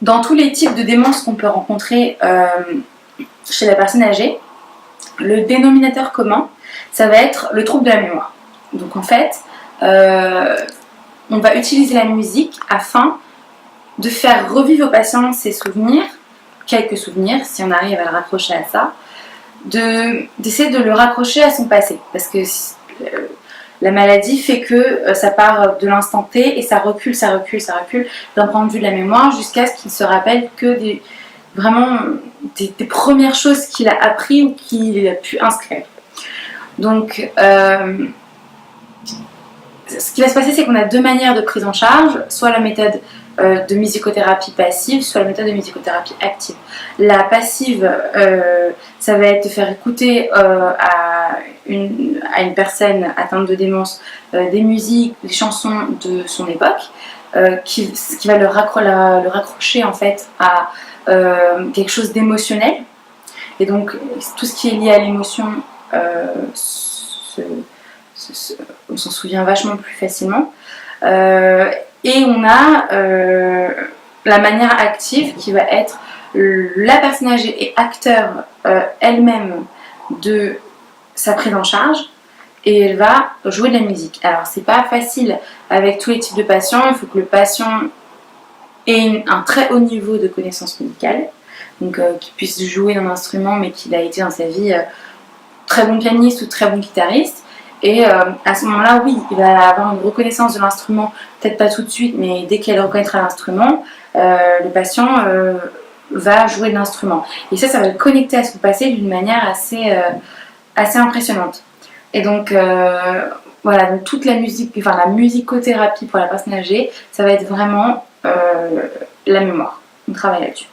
Dans tous les types de démence qu'on peut rencontrer chez la personne âgée, le dénominateur commun, ça va être le trouble de la mémoire. Donc en fait, on va utiliser la musique afin de faire revivre au patient ses souvenirs, quelques souvenirs, si on arrive à le raccrocher à ça, d'essayer de le raccrocher à son passé. Parce que la maladie fait que ça part de l'instant T et ça recule d'un point de vue de la mémoire jusqu'à ce qu'il se rappelle que vraiment des premières choses qu'il a appris ou qu'il a pu inscrire. Donc, ce qui va se passer, c'est qu'on a deux manières de prise en charge, soit la méthode de musicothérapie passive, soit la méthode de musicothérapie active. La passive, ça va être de faire écouter à une personne atteinte de démence des musiques, des chansons de son époque, qui va le raccrocher en fait à quelque chose d'émotionnel. Et donc tout ce qui est lié à l'émotion, on s'en souvient vachement plus facilement. Et on a la manière active qui va être la personne âgée et acteur elle-même de sa prise en charge, et elle va jouer de la musique. Alors c'est pas facile avec tous les types de patients, il faut que le patient ait un très haut niveau de connaissance musicale, donc qu'il puisse jouer d'un instrument mais qu'il a été dans sa vie très bon pianiste ou très bon guitariste. Et à ce moment-là, oui, il va avoir une reconnaissance de l'instrument, peut-être pas tout de suite, mais dès qu'elle reconnaîtra l'instrument, le patient va jouer de l'instrument. Et ça va le connecter à son passé d'une manière assez impressionnante. Et donc, voilà, donc toute la musicothérapie pour la personne âgée, ça va être vraiment la mémoire. On travaille là-dessus.